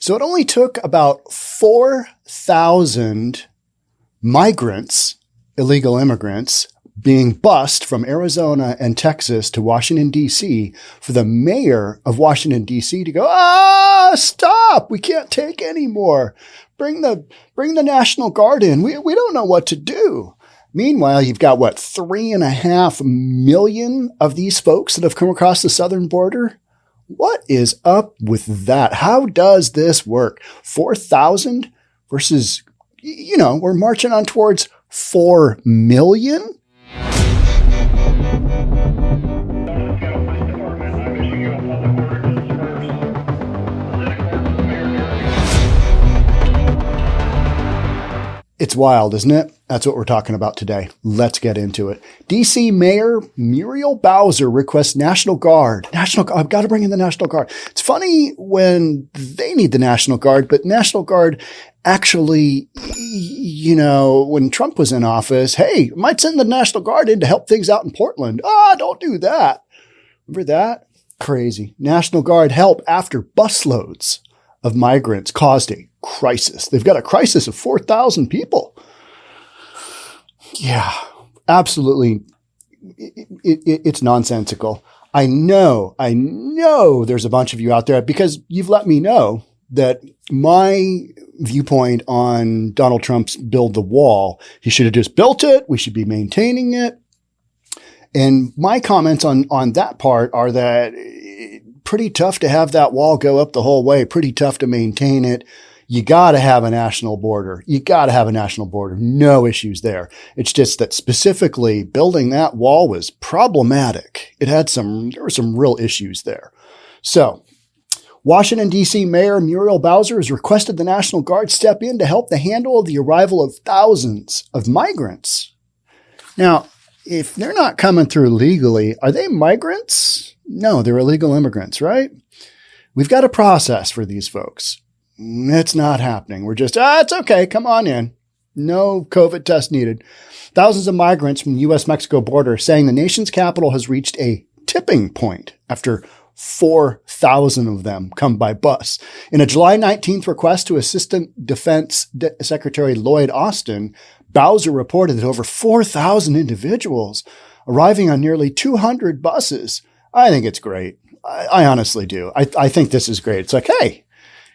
So it only took about 4,000 migrants, illegal immigrants, being bused from Arizona and Texas to Washington, D.C. for the mayor of Washington, D.C. to go, stop. We can't take any more. Bring the National Guard in. We don't know what to do. Meanwhile, you've got 3.5 million of these folks that have come across the southern border. What is up with that? How does this work? 4,000 versus, we're marching on towards 4 million. It's wild, isn't it? That's what we're talking about today. Let's get into it. DC Mayor Muriel Bowser requests National Guard. I've got to bring in the National Guard. It's funny when they need the National Guard, but National Guard actually, when Trump was in office, hey, might send the National Guard in to help things out in Portland. Don't do that. Remember that? Crazy. National Guard help after busloads of migrants caused a crisis. They've got a crisis of 4,000 people. Yeah, absolutely. It's nonsensical. I know there's a bunch of you out there because you've let me know that my viewpoint on Donald Trump's build the wall, he should have just built it. We should be maintaining it. And my comments on that part are that pretty tough to have that wall go up the whole way, pretty tough to maintain it. You got to have a national border. No issues there. It's just that specifically building that wall was problematic. There were some real issues there. So Washington, D.C. Mayor Muriel Bowser has requested the National Guard step in to help the handle the arrival of thousands of migrants. Now, if they're not coming through legally, are they migrants? No, they're illegal immigrants, right? We've got a process for these folks. It's not happening. We're just, it's okay. Come on in. No COVID test needed. Thousands of migrants from the U.S.-Mexico border saying the nation's capital has reached a tipping point after 4,000 of them come by bus. In a July 19th request to Assistant Defense Secretary Lloyd Austin, Bowser reported that over 4,000 individuals arriving on nearly 200 buses. I think it's great. I honestly do. I think this is great. It's like, hey,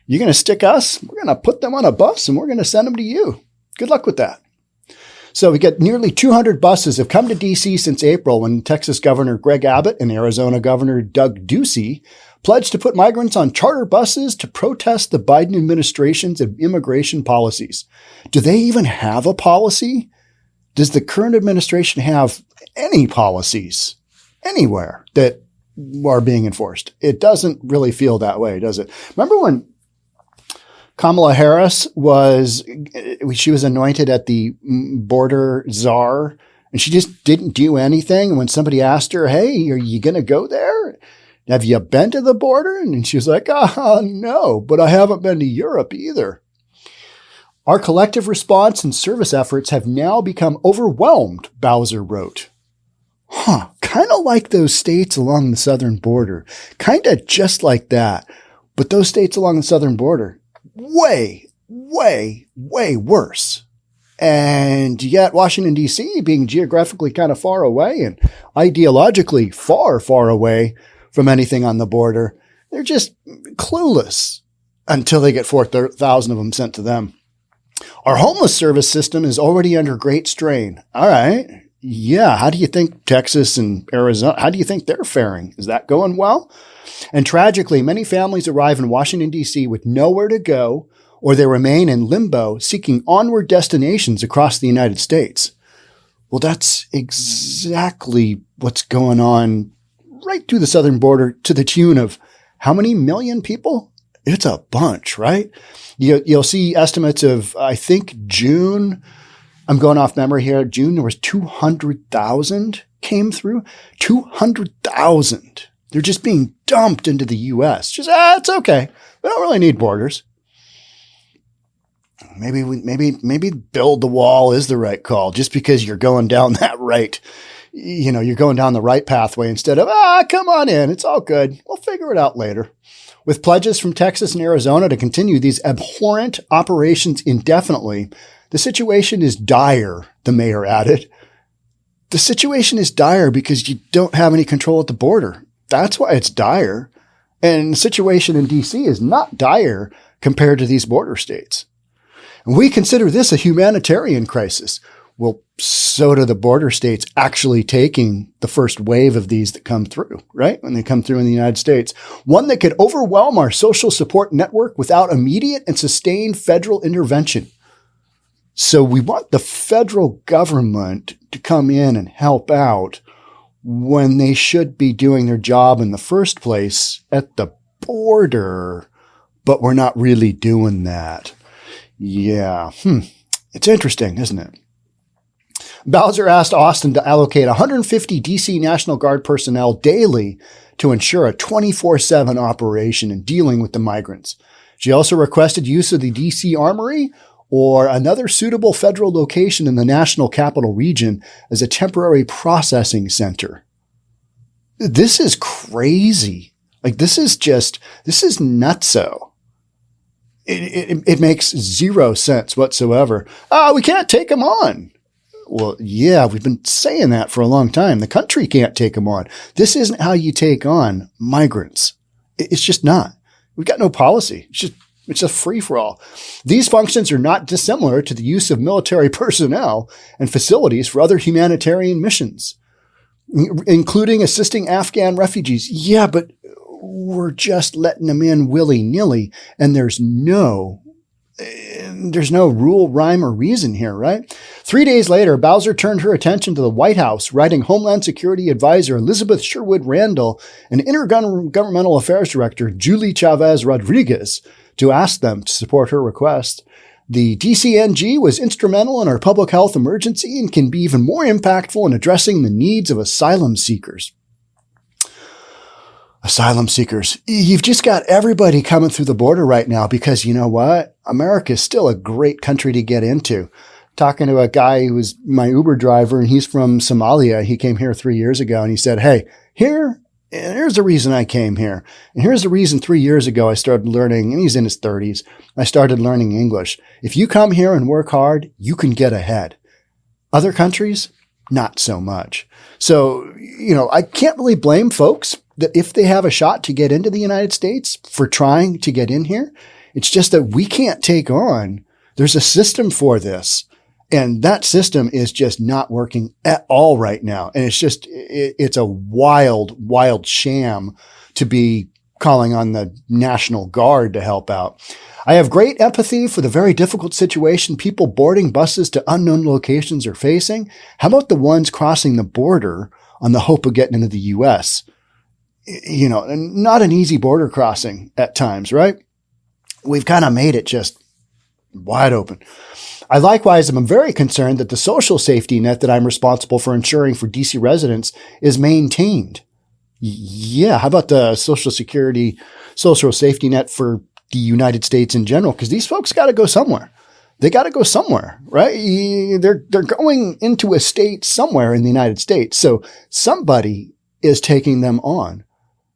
you're going to stick us? We're going to put them on a bus and we're going to send them to you. Good luck with that. So we get nearly 200 buses have come to DC since April when Texas Governor Greg Abbott and Arizona Governor Doug Ducey pledged to put migrants on charter buses to protest the Biden administration's immigration policies. Do they even have a policy? Does the current administration have any policies anywhere that are being enforced? It doesn't really feel that way, does it? Remember when Kamala Harris was anointed at the border czar and she just didn't do anything. And when somebody asked her, hey, are you going to go there? Have you been to the border? And she was like, no, but I haven't been to Europe either. Our collective response and service efforts have now become overwhelmed, Bowser wrote. Kind of like those states along the southern border. Kind of just like that. But those states along the southern border, way, way, way worse. And yet Washington, D.C., being geographically kind of far away and ideologically far, far away from anything on the border, they're just clueless until they get 4,000 of them sent to them. Our homeless service system is already under great strain. All right. Yeah. How do you think Texas and Arizona, how do you think they're faring? Is that going well? And tragically, many families arrive in Washington, D.C. with nowhere to go, or they remain in limbo seeking onward destinations across the United States. Well, that's exactly what's going on right through the southern border to the tune of how many million people? It's a bunch, right? You'll see estimates of, I think, June. I'm going off memory here. June, there was 200,000 came through. 200,000. They're just being dumped into the U.S. Just, it's okay. We don't really need borders. Maybe build the wall is the right call just because you're going down that right. You're going down the right pathway instead of, come on in. It's all good. We'll figure it out later. With pledges from Texas and Arizona to continue these abhorrent operations indefinitely, the situation is dire, the mayor added. The situation is dire because you don't have any control at the border. That's why it's dire. And the situation in DC is not dire compared to these border states. And we consider this a humanitarian crisis. Well, so do the border states actually taking the first wave of these that come through, right? When they come through in the United States. One that could overwhelm our social support network without immediate and sustained federal intervention. So we want the federal government to come in and help out when they should be doing their job in the first place at the border, but we're not really doing that. Yeah. It's interesting, isn't it? Bowser asked Austin to allocate 150 DC National Guard personnel daily to ensure a 24/7 operation in dealing with the migrants. She also requested use of the DC Armory or another suitable federal location in the National Capital Region as a temporary processing center. This is crazy. Like, this is nutso. It makes zero sense whatsoever. We can't take them on. Well, yeah, we've been saying that for a long time. The country can't take them on. This isn't how you take on migrants. It's just not. We've got no policy. It's a free-for-all. These functions are not dissimilar to the use of military personnel and facilities for other humanitarian missions, including assisting Afghan refugees. Yeah, but we're just letting them in willy-nilly, and there's no rule, rhyme, or reason here, right? 3 days later, Bowser turned her attention to the White House, writing Homeland Security Advisor Elizabeth Sherwood Randall and Intergovernmental Affairs Director Julie Chavez Rodriguez to ask them to support her request. The 𝐑𝐞𝐚𝐬𝐥 was instrumental in our public health emergency and can be even more impactful in addressing the needs of asylum seekers. Asylum seekers. You've just got everybody coming through the border right now because you know what? America is still a great country to get into. Talking to a guy who was my Uber driver, and he's from Somalia. He came here 3 years ago, and he said, hey, here's the reason I came here. And here's the reason 3 years ago I started learning, and he's in his 30s, I started learning English. If you come here and work hard, you can get ahead. Other countries, not so much. So, I can't really blame folks that if they have a shot to get into the United States for trying to get in here. It's just that we can't take on. There's a system for this. And that system is just not working at all right now. And it's a wild, wild sham to be calling on the National Guard to help out. I have great empathy for the very difficult situation people boarding buses to unknown locations are facing. How about the ones crossing the border on the hope of getting into the U.S.? Not an easy border crossing at times, right? We've kind of made it just wide open. I likewise am very concerned that the social safety net that I'm responsible for ensuring for DC residents is maintained. Yeah, how about the social safety net for the United States in general? Because these folks got to go somewhere. They got to go somewhere, right? They're going into a state somewhere in the United States. So somebody is taking them on.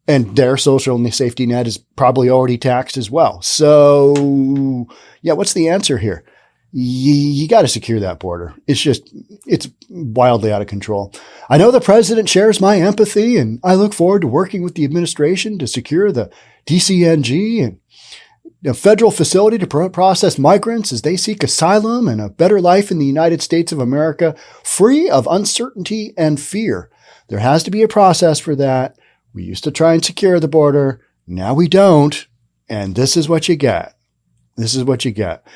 And their social safety net is probably already taxed as well. So, yeah, what's the answer here? You got to secure that border. It's wildly out of control. I know the president shares my empathy, and I look forward to working with the administration to secure the 𝐑𝐞𝐚𝐬𝐥 and a federal facility to process migrants as they seek asylum and a better life in the United States of America, free of uncertainty and fear. There has to be a process for that. We used to try and secure the border. Now we don't. And this is what you get. This is what you get.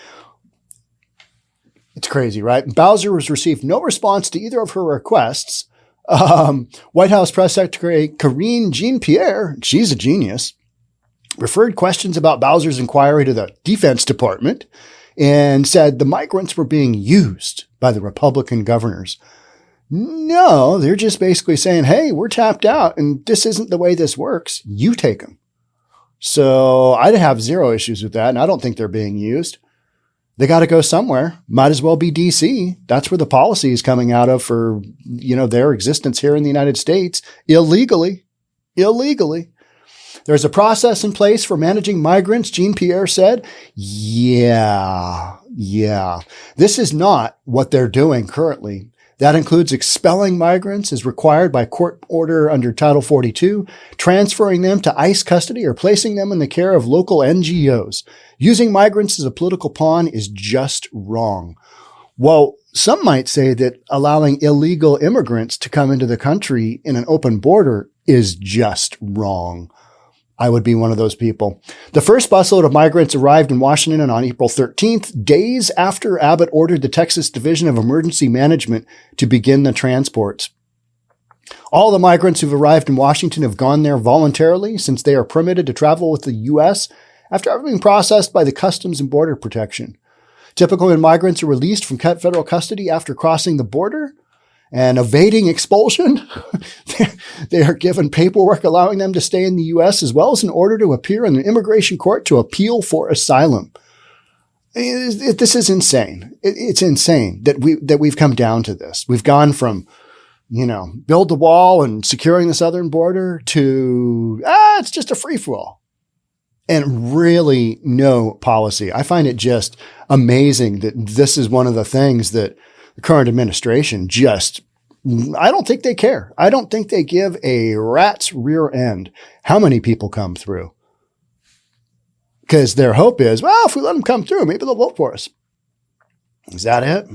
It's crazy, right? Bowser has received no response to either of her requests. White House Press Secretary Karine Jean-Pierre, she's a genius, referred questions about Bowser's inquiry to the Defense Department and said the migrants were being used by the Republican governors. No, they're just basically saying, hey, we're tapped out and this isn't the way this works. You take them. So I'd have zero issues with that. And I don't think they're being used. They got to go somewhere. Might as well be DC. That's where the policy is coming out of for, their existence here in the United States illegally. There's a process in place for managing migrants, Jean-Pierre said. Yeah. This is not what they're doing currently. That includes expelling migrants as required by court order under Title 42, transferring them to ICE custody, or placing them in the care of local NGOs. Using migrants as a political pawn is just wrong. Well, some might say that allowing illegal immigrants to come into the country in an open border is just wrong. I would be one of those people. The first busload of migrants arrived in Washington on April 13th, days after Abbott ordered the Texas Division of Emergency Management to begin the transports. All the migrants who've arrived in Washington have gone there voluntarily, since they are permitted to travel with the U.S. after having been processed by the Customs and Border Protection. Typically, when migrants are released from federal custody after crossing the border and evading expulsion, they are given paperwork allowing them to stay in the U.S. as well as an order to appear in an immigration court to appeal for asylum. This is insane. It's insane that we've come down to this. We've gone from, build the wall and securing the southern border to, it's just a free-for-all. And really no policy. I find it just amazing that this is one of the things that the current administration I don't think they care. I don't think they give a rat's rear end how many people come through. Because their hope is, well, if we let them come through, maybe they'll vote for us. Is that it?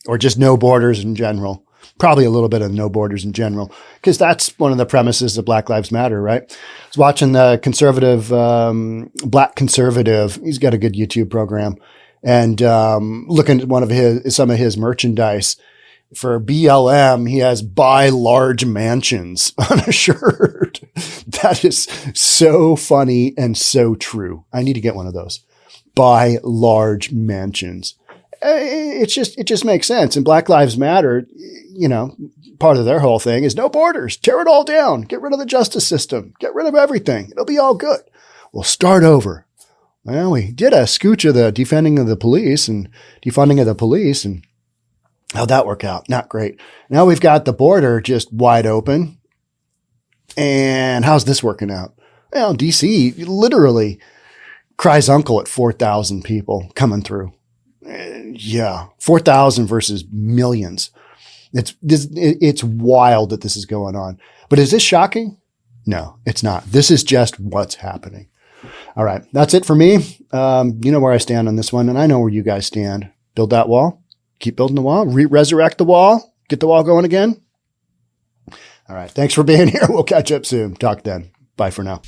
Or just no borders in general? Probably a little bit of no borders in general, because that's one of the premises of Black Lives Matter, right? I was watching the conservative, Black conservative. He's got a good YouTube program, and looking at some of his merchandise. For BLM, he has "buy large mansions" on a shirt. That is so funny and so true. I need to get one of those. Buy large mansions. It just makes sense. And Black Lives Matter, part of their whole thing is no borders, tear it all down, get rid of the justice system, get rid of everything. It'll be all good. We'll start over. Well, we did a scooch of the defunding of the police, and how'd that work out? Not great. Now we've got the border just wide open. And how's this working out? Well, DC literally cries uncle at 4,000 people coming through. 4,000 versus millions. It's wild that this is going on. But is this shocking? No, it's not. This is just what's happening. All right. That's it for me. You know where I stand on this one, and I know where you guys stand. Build that wall. Keep building the wall. Resurrect the wall. Get the wall going again. All right. Thanks for being here. We'll catch up soon. Talk then. Bye for now.